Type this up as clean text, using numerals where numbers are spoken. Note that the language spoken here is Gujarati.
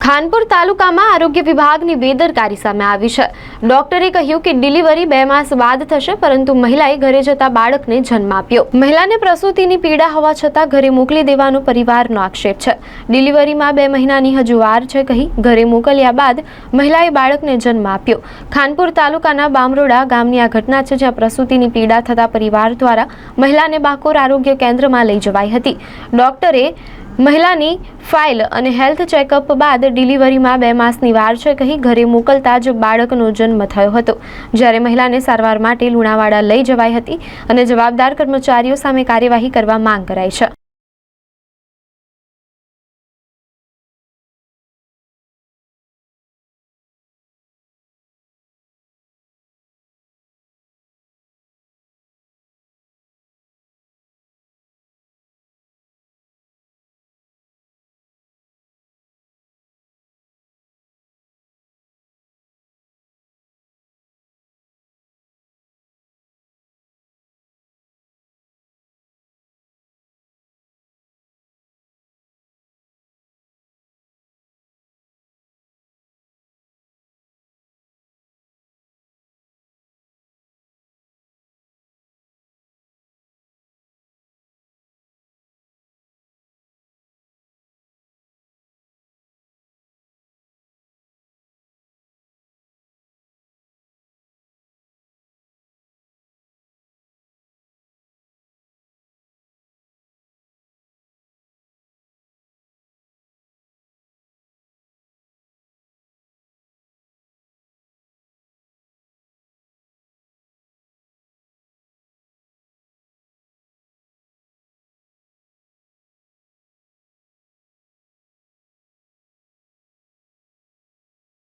ખાનપુર તાલુકામાં આરોગ્ય વિભાગની બેદરકારી સામે આવી છે। ડોક્ટરે કહ્યું કે ડિલિવરી 2 માસ બાદ થશે, પરંતુ મહિલાએ ઘરે જતા બાળકને જન્મ આપ્યો। મહિલાને પ્રસૂતિની પીડા હોવા છતાં ઘરે મોકલી દેવાનો પરિવારનો આક્ષેપ છે। ડિલિવરીમાં 2 મહિનાની હજુ વાર છે કહી ઘરે મોકલ્યા બાદ મહિલાએ બાળકને જન્મ આપ્યો। ખાનપુર તાલુકાના બામરોડા ગામની આ ઘટના છે, જ્યાં પ્રસૂતિની પીડા થતા પરિવાર દ્વારા મહિલાને બાકોર આરોગ્ય કેન્દ્રમાં લઈ જવાઈ હતી। ડોક્ટરે મહિલાની ફાઇલ અને હેલ્થ ચેકઅપ બાદ ડિલિવરીમાં 2 માસની વાર છે કહી ઘરે મોકલતા જ બાળકનો જન્મ થયો હતો। જ્યારે મહિલાને સારવાર માટે લુણાવાડા લઈ જવાઈ હતી અને જવાબદાર કર્મચારીઓ સામે કાર્યવાહી કરવા માંગ કરાઈ છે।